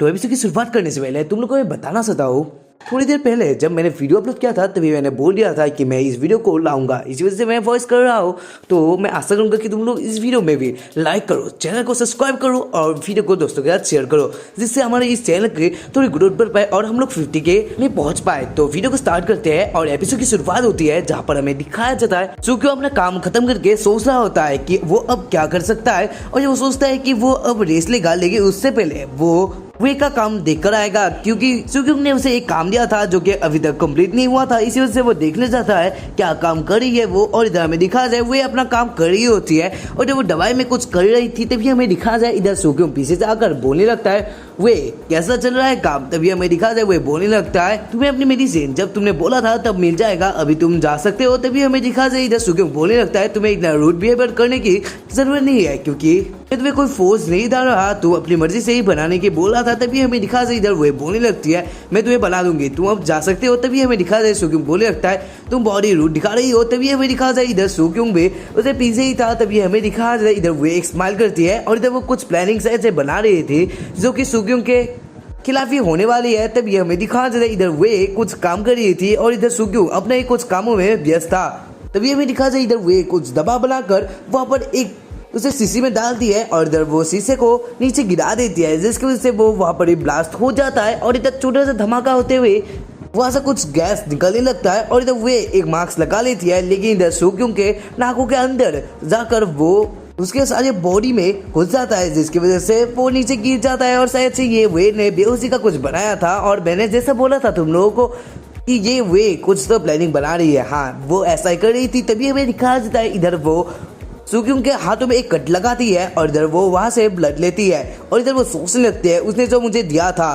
तो एपिसोड की शुरुआत करने से पहले तुम लोग को मैं बताना चाहता हूँ, थोड़ी देर पहले जब मैंने वीडियो अपलोड किया था तभी मैंने बोल दिया था कि मैं इस वीडियो को लाऊंगा, इसी वजह से मैं वॉइस कर रहा हूँ। तो मैं आशा करूंगा कि तुम लोग इस वीडियो में भी लाइक करो, चैनल को सब्सक्राइब करो और वीडियो को दोस्तों के साथ शेयर करो, जिससे हमारे इस चैनल की थोड़ी ग्रोथ बढ़ पाए और हम लोग 50 के में पहुंच पाए। तो वीडियो को स्टार्ट करते हैं और एपिसोड की शुरुआत होती है जहाँ पर हमें दिखाया जाता है सुक्यो अपना काम खत्म करके सोच रहा होता है कि वो अब क्या कर सकता है, और वो सोचता है कि वो अब रेस लेगा, लेकिन उससे पहले वो वे का काम देखकर आएगा, क्योंकि सुक्योंग ने उसे एक काम दिया था जो कि अभी तक कंप्लीट नहीं हुआ था। इसी वजह से वो देखने जाता है क्या काम कर रही है वो, और इधर हमें दिखा जाए वे अपना काम कर रही होती है। और जब वो दवाई में कुछ कर रही थी तभी हमें दिखा जाए इधर सुक्योंग पीछे से आकर बोलने लगता है वे कैसा चल रहा है काम। तभी हमें दिखा जाए वे बोलने लगता है तुम्हें अपनी मेडिसिन जब तुमने बोला था तब मिल जाएगा, अभी तुम जा सकते हो। तभी हमें दिखा जाए इधर सुक्योंग बोलने लगता है तुम्हें इतना रूड बिहेवियर करने की जरूरत नहीं है, क्योंकि तुम्हें कोई फोर्स नहीं डाल रहा, तू अपनी मर्जी से ही बनाने की बोल रहा था। तभी हमें दिखा जाए इधर वो बोलने लगती है मैं तुम्हें बना दूंगी, तुम अब जा सकते हो। तभी हमें दिखा जाए सुक्योंग बोलने लगता है तुम बॉडी रूट दिखा रही हो। तभी हमें दिखा जाए इधर सुक्योंग भी उसे पीछे ही था। तभी हमें दिखा जाए इधर वो एक स्माइल करती है और इधर वो कुछ प्लानिंग ऐसे बना रही थी जो कि सुक्योंग के खिलाफ ही होने वाली है। तभी हमें दिखा जाए इधर वे कुछ काम कर रही थी और इधर सुक्योंग अपने ही कुछ कामों में व्यस्त था। तभी हमें दिखा जाए इधर वे कुछ दबा बनाकर वहां पर एक उसे शीशी में डालती है और इधर वो शीशे को नीचे गिरा देती है, जिसकी वजह से वो वहां पर ब्लास्ट हो जाता है और इधर छोटा सा धमाका होते हुए वहां से कुछ गैस निकलने लगता है और इधर वे एक मास्क लगा लेती है, लेकिन इधर सुक्योंग के नाकों के अंदर जाकर वो उसके सारे बॉडी में घुस जाता है, जिसकी वजह से वो नीचे गिर जाता है। और शायद से ये वे ने बेहोशी का कुछ बनाया था और मैंने जैसा बोला था तुम लोगों को कि ये वे कुछ तो प्लानिंग बना रही है, हाँ वो ऐसा ही कर रही थी। तभी हमें दिखा देता है इधर वो सुक्योंग के हाथों में एक कट लगाती है और इधर वो वहां से ब्लड लेती है और इधर वो सोचने लगती है उसने जो मुझे दिया था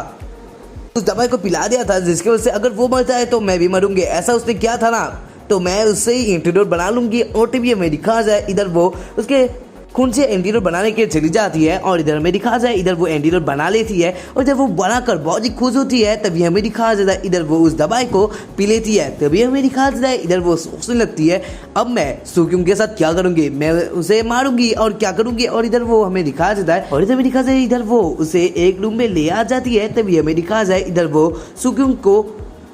उस दवाई को पिला दिया था, जिसकी वजह से अगर वो मर जाए तो मैं भी मरूंगी, ऐसा उसने किया था ना, तो मैं उससे ही एंटीडोट बना लूंगी। और तभी हमें दिखा जाए इधर वो उसके खून से एंटीडोट बनाने के लिए चली जाती है और इधर हमें दिखा जाए इधर वो एंटीडोट बना लेती है और इधर वो बनाकर बहुत ही खुश होती है। तभी हमें दिखा जाता है इधर वो उस दवाई को पी लेती है। तभी हमें दिखा जाता है इधर वो सोचने लगती है अब मैं सुक्योंग के साथ क्या करूंगी, मैं उसे मारूंगी और क्या करूंगी। और इधर वो हमें दिखा जाता है और इधर हमें दिखा जाए इधर वो उसे एक रूम में ले आ जाती है। तभी हमें दिखा जाए इधर वो सुक्योंग को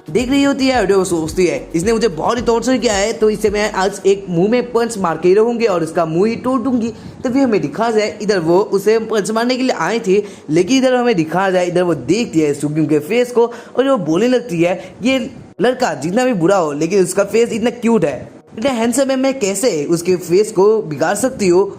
देख रही होती है और वो सोचती है इसने मुझे बहुत ही टॉर्चर किया है, तो इसे मैं आज एक मुंह में पंच मार के ही रहूंगी और उसका मुंह ही तोड़ दूंगी। तभी हमें दिखा जाए इधर वो उसे पंच मारने के लिए आई थी, लेकिन इधर हमें दिखा जाए इधर वो देखती है सुक्योंग के फेस को और वो बोलने लगती है ये लड़का जितना भी बुरा हो लेकिन उसका फेस इतना क्यूट है, इतना हैंडसम है, मैं कैसे उसके फेस को बिगाड़ सकती हूँ।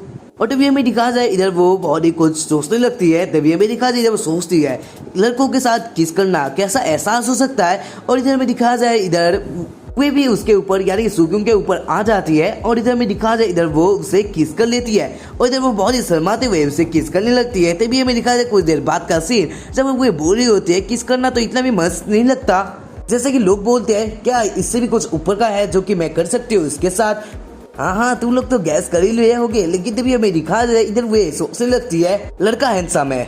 और तभी हमें दिखा जाए इधर वो बहुत ही कुछ सोचने लगती है। तभी हमें दिखा जाए इधर वो सोचती है लड़कों के साथ किस करना कैसा एहसास हो सकता है। और इधर हमें दिखा जाए इधर वे भी उसके ऊपर यानी सुक्योंग के ऊपर आ जाती है और इधर हमें दिखा जाए इधर वो उसे किस कर लेती है और इधर वो बहुत ही शर्माते हुए उसे किस करने लगती है। तभी हमें दिखा जाए कुछ देर बाद का सीन जब वो बोल रही होती है किस करना तो इतना भी मस्त नहीं लगता, जैसे कि लोग बोलते हैं क्या इससे भी कुछ ऊपर का है जो कि मैं कर सकती हूँ उसके साथ। हाँ तुम लोग तो गैस कर ही लिए होगे, लेकिन तभी हमें दिखा जाए इधर वे सोचने लगती है लड़का हैंडसम है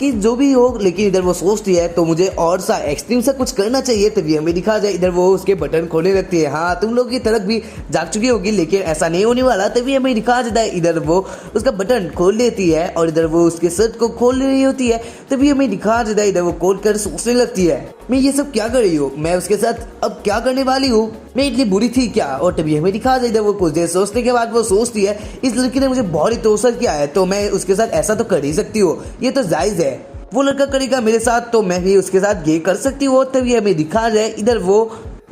कि जो भी हो, लेकिन इधर वो सोचती है तो मुझे और सा एक्सट्रीम सा कुछ करना चाहिए। तभी हमें दिखा जाए इधर वो उसके बटन खोलने लगती है। हाँ तुम लोग की तरफ भी जाग चुकी होगी, लेकिन ऐसा नहीं होने वाला। तभी हमें दिखा जाता है इधर वो उसका बटन खोल लेती है और इधर वो उसके शर्ट को खोल रही होती है। तभी हमें दिखा जाता है इधर वो खोल कर सोचने लगती है मैं ये सब क्या कर रही हूँ, मैं उसके साथ अब क्या करने वाली हूँ, मैं इतनी बुरी थी क्या। और तभी हमें दिखा जाए इधर वो कुछ देर सोचने के बाद वो सोचती है इस लड़की ने मुझे बहुत ही टॉर्चर किया है तो मैं उसके साथ ऐसा तो कर ही सकती हूँ, ये तो जायज है, वो लड़का करेगा मेरे साथ तो मैं भी उसके साथ ये कर सकती हूँ। तभी हमें दिखा जाए इधर वो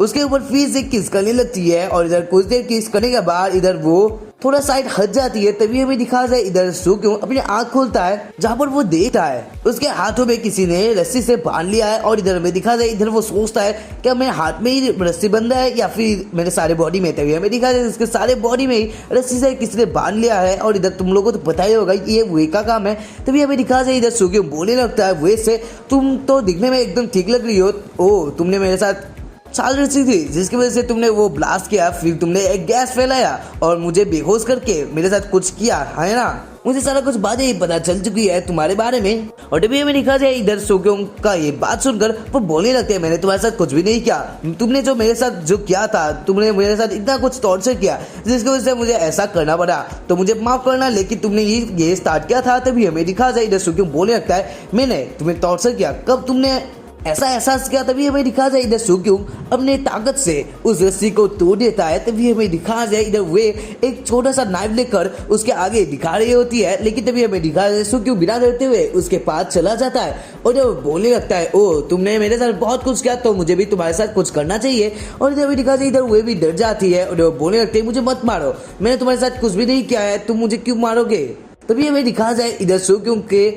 उसके ऊपर फिर से किस करने लगती है और इधर कुछ देर किस करने के बाद इधर वो थोड़ा साइड हट जाती है। तभी हमें दिखा जाए इधर सुक्योंग अपनी आंख खोलता है जहाँ पर वो देखता है उसके हाथों में किसी ने रस्सी से बांध लिया है। और इधर हमें दिखा जाए इधर वो सोचता है क्या मेरे हाथ में ही रस्सी बंधा है या फिर मेरे सारे बॉडी में। तभी हमें दिखा जाए इसके सारे बॉडी में ही रस्सी से किसी ने बांध लिया है और इधर तुम लोगों को तो पता ही होगा ये वे का काम है। तभी हमें दिखा जाए इधर सुक्योंग बोलने लगता है वे से तुम तो दिखने में एकदम ठीक लग रही हो, ओ तुमने मेरे साथ चाल रची थी जिसकी वजह से तुमने वो ब्लास्ट किया, फिर तुमने एक गैस फैलाया और मुझे बेहोश करके मेरे साथ कुछ किया है ना। मुझे सारा कुछ बातें पता चल चुकी है तुम्हारे बारे में। और तभी हमें दिखा जाए इधर सोक्योंग का ये बात सुनकर वो बोलने लगते हैं मैंने तुम्हारे साथ कुछ भी नहीं किया, तुमने जो मेरे साथ जो किया था, तुमने मेरे साथ इतना कुछ टॉर्चर किया जिसकी वजह से मुझे ऐसा करना पड़ा, तो मुझे माफ करना, लेकिन तुमने ये स्टार्ट किया था। तभी हमें दिखा जाए इधर सोक्योंग बोलने लगता है मैंने तुम्हें टॉर्चर किया, कब तुमने ऐसा एहसास किया। तभी हमें दिखा जाए इधर सोक्योंग अपने ताकत से उस रस्सी को तोड़ देता है। तभी हमें दिखा जाए इधर वे एक छोटा सा नाइफ लेकर उसके आगे दिखा रही होती है, लेकिन तभी हमें दिखा जाए सोक्योंग बिना डरते हुए उसके पास चला जाता है और जब बोलने लगता है ओ तुमने मेरे साथ बहुत कुछ किया तो मुझे भी तुम्हारे साथ कुछ करना चाहिए। और इधर भी दिखा जाए इधर वे भी डर जाती है और बोलने लगते हैं मुझे मत मारो, मैंने तुम्हारे साथ कुछ भी नहीं किया है, तुम मुझे क्यों मारोगे। तभी हमें दिखा जाए इधर सोक्योंग के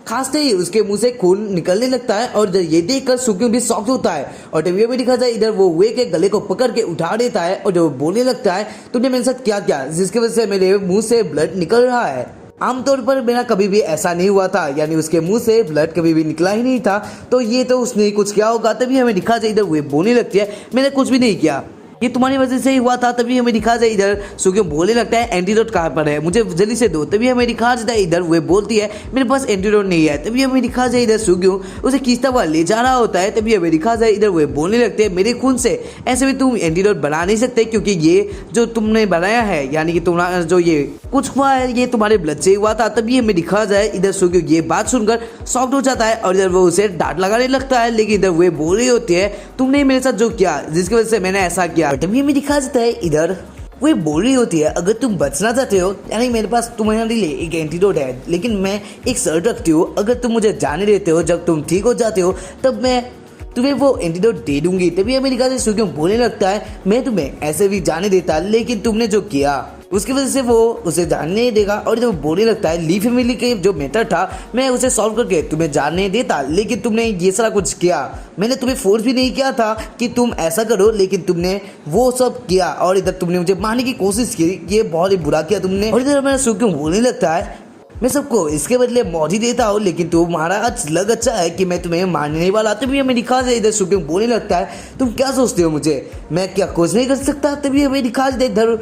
खांसते ही उसके मुंह से खून निकलने लगता है और ये देखकर सोक्योंग भी शॉक्ड होता है। और तभी भी दिखा जाए इधर वो वे के गले को पकड़ के उठा देता है और जो बोलने लगता है तुमने मेरे साथ क्या किया जिसकी वजह से मेरे मुंह से ब्लड निकल रहा है। आमतौर पर मेरा कभी भी ऐसा नहीं हुआ था, यानी उसके मुंह से ब्लड कभी भी निकला ही नहीं था, तो ये तो उसने ही कुछ किया होगा। तभी हमें दिखा जाए इधर वे बोलने लगती है मैंने कुछ भी नहीं किया, ये तुम्हारी वजह से ही हुआ था। तभी हमें दिखा जाए इधर सोक्योंग बोलने लगता है एंटीडोट कहाँ पर है, मुझे जल्दी से दो। तभी हमें दिखा जाता है इधर वे बोलती है मेरे पास एंटीडोट नहीं है। तभी हमें दिखा जाए इधर सोक्योंग उसे खींचता हुआ ले जा रहा होता है। तभी हमें दिखा जाए इधर वे बोलने लगते हैं मेरे खून से ऐसे भी तुम एंटीडोट बना नहीं सकते, क्योंकि ये जो तुमने बनाया है यानी कि तुम्हारा जो ये कुछ हुआ है ये तुम्हारे ब्लड से हुआ था। तभी हमें दिखा जाए इधर सोक्योंग ये बात सुनकर शॉक्ड हो जाता है और इधर वो उसे डांट लगाने लगता है, लेकिन इधर वे बोल रही होती है तुमने मेरे साथ जो किया जिसकी वजह से मैंने ऐसा किया। तभी हमें दिखा जाता है इधर वो बोल रही होती है अगर तुम बचना चाहते हो, यानी मेरे पास तुम्हारे लिए एक एंटीडोट है, लेकिन मैं एक शर्त रखती हूँ, अगर तुम मुझे जाने देते हो जब तुम ठीक हो जाते हो तब मैं तुम्हें वो एंटीडोट दे दूंगी। तभी हमें दिखा जाए सोक्योंग बोलने लगता है मैं तुम्हें ऐसे भी जाने देता, लेकिन तुमने जो किया उसकी वजह से वो उसे जानने नहीं देगा। और जब बोलने लगता है ली फैमिली के जो मेथड था मैं उसे सॉल्व करके तुम्हें जानने देता, लेकिन तुमने ये सारा कुछ किया, मैंने तुम्हें फोर्स भी नहीं किया था कि तुम ऐसा करो, लेकिन तुमने वो सब किया और इधर तुमने मुझे मारने की कोशिश की, ये बहुत ही बुरा किया तुमने। और इधर मेरा सोक्योंग बोलने लगता है मैं सबको इसके बदले मौत ही देता हूँ, लेकिन तुम्हारा आज लग अच्छा है कि मैं तुम्हें मारने नहीं वाला। तभी हमें दिखा जाए इधर सोक्योंग बोलने लगता है तुम क्या सोचते हो मुझे, मैं क्या कुछ नहीं कर सकता। तभी हमें दिखा जाए इधर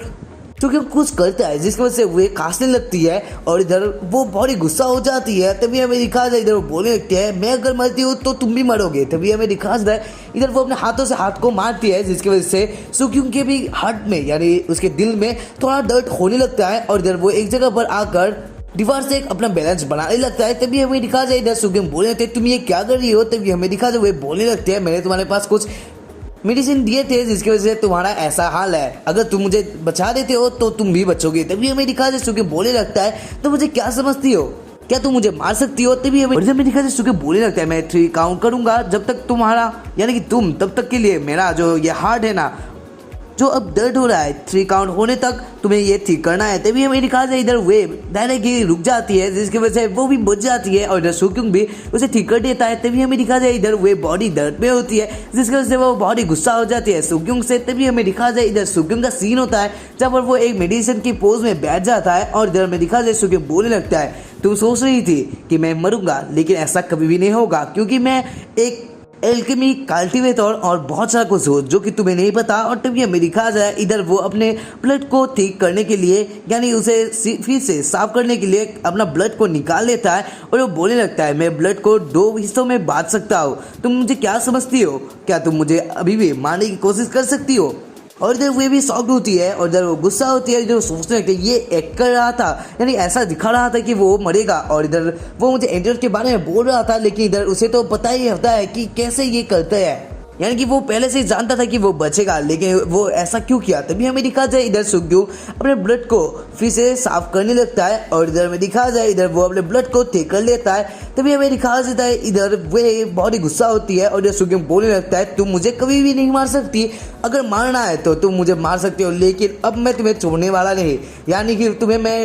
क्योंकि कुछ करता है जिसकी वजह से वो खांसने लगती है और इधर वो बहुत ही गुस्सा हो जाती है। तभी हमें दिखा जाए इधर वो बोलने लगती है मैं अगर मरती हूँ तो तुम भी मरोगे। तभी हमें दिखा जाए इधर वो अपने हाथों से हाथ को मारती है, जिसकी वजह से सोक्योंग के भी हार्ट में यानी उसके दिल में थोड़ा दर्द होने लगता है और इधर वो एक जगह पर आकर दीवार से एक अपना बैलेंस बनाने लगता है। तभी हमें दिखा जाए इधर सोक्योंग बोलने लगते हैं तुम ये क्या कर रही हो। तभी हमें दिखा जाए वो बोलने लगते हैं मैंने तुम्हारे पास कुछ मेडिसिन दिए थे जिसकी वजह से तुम्हारा ऐसा हाल है, अगर तुम मुझे बचा देते हो तो तुम भी बचोगे। तभी हमें दिखा जाए सोक्योंग बोलने लगता है तो मुझे क्या समझती हो, क्या तुम मुझे मार सकती हो। तभी हमें दिखा जाए सोक्योंग बोलने लगता है मैं 3 काउंट करूंगा, जब तक तुम्हारा यानी कि तुम तब तक के लिए मेरा जो ये हार्ट है ना जो अब दर्द हो रहा है 3 काउंट होने तक तुम्हें ये ठीक करना है। तभी हमें दिखा जाए इधर वे डायरेक्टली रुक जाती है जिसकी वजह से वो भी बच जाती है और इधर सोक्योंग भी उसे ठीक कर देता है। तभी हमें दिखा जाए इधर वे बॉडी दर्द में होती है जिसकी वजह से वो बहुत ही गुस्सा हो जाती है सोक्योंग से। तभी हमें दिखा जाए इधर सोक्योंग का सीन होता है जब पर वो एक मेडिसिन की पोज में बैठ जाता है और इधर में दिखा जाए सोक्योंग बोलने लगता है तुम सोच रही थी कि मैं मरूंगा, लेकिन ऐसा कभी भी नहीं होगा, क्योंकि मैं एक एल्केमी कल्टिवेटर और बहुत सारा कुछ हो जो कि तुम्हें नहीं पता। और तभी हमें दिखा जाए इधर वो अपने ब्लड को ठीक करने के लिए यानी उसे फिर से साफ करने के लिए अपना ब्लड को निकाल लेता है और वो बोलने लगता है मैं ब्लड को 2 हिस्सों में बांट सकता हूँ, तुम मुझे क्या समझती हो, क्या तुम मुझे अभी भी मारने की कोशिश कर सकती हो। और इधर वे भी शॉक्ड होती है और इधर वो गुस्सा होती है, इधर सोचने लगती है ये एक्ट कर रहा था यानी ऐसा दिखा रहा था कि वो मरेगा और इधर वो मुझे एंटीडोट के बारे में बोल रहा था, लेकिन इधर उसे तो पता ही होता है कि कैसे ये करते हैं, यानी कि वो पहले से ही जानता था कि वो बचेगा, लेकिन वो ऐसा क्यों किया। तभी हमें दिखा जाए इधर सोक्योंग अपने ब्लड को फिर से साफ करने लगता है और इधर में दिखा जाए इधर वो अपने ब्लड को ठीक कर लेता है। तभी हमें दिखा जाता है इधर वे बहुत ही गुस्सा होती है और इधर सोक्योंग बोलने लगता है तुम मुझे कभी भी नहीं मार सकती, अगर मारना है तो तुम मुझे मार सकते हो, लेकिन अब मैं तुम्हें छोड़ने वाला नहीं, यानी कि तुम्हें मैं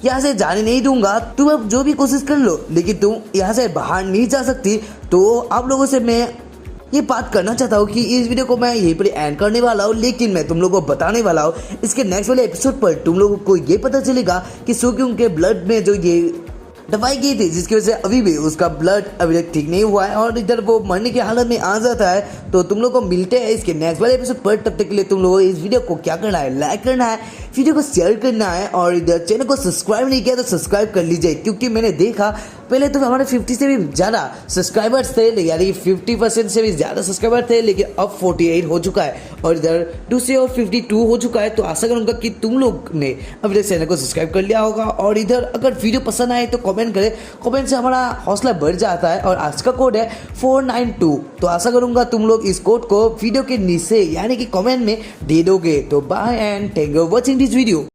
यहाँ से जाने नहीं दूंगा, तुम अब जो भी कोशिश कर लो, लेकिन तुम यहाँ से बाहर नहीं जा सकती। तो आप लोगों से मैं ये बात करना चाहता हूँ कि इस वीडियो को मैं यहीं पर एंड करने वाला हूँ, लेकिन मैं तुम लोगों को बताने वाला हूँ इसके नेक्स्ट वाले एपिसोड पर तुम लोगों को ये पता चलेगा कि सोक्योंग के ब्लड में जो ये दवाई की थी, जिसकी वजह से अभी भी उसका ब्लड अभी तक ठीक नहीं हुआ है और इधर वो मरने की हालत में आ जाता है। तो तुम लोग को मिलते हैं इसके नेक्स्ट वाले एपिसोड पर। तब तक के लिए तुम लोगों को इस वीडियो को क्या करना है, लाइक करना है, वीडियो को शेयर करना है और इधर चैनल को सब्सक्राइब नहीं किया तो सब्सक्राइब कर लीजिए, क्योंकि मैंने देखा पहले तो हमारे 50 से भी ज़्यादा सब्सक्राइबर्स थे, यानी कि 50% से भी ज़्यादा सब्सक्राइबर थे, लेकिन अब 48 हो चुका है और इधर दूसरे और 52 हो चुका है। तो आशा करूँगा कि तुम लोग ने अभी तक चैनल को सब्सक्राइब कर लिया होगा और इधर अगर वीडियो पसंद आए तो कमेंट करें, कमेंट से हमारा हौसला बढ़ जाता है। और आज का कोड है 492। तो आशा करूँगा तुम लोग इस कोड को वीडियो के नीचे यानी कि कमेंट में दे दोगे। तो bye and thank you for watching this video.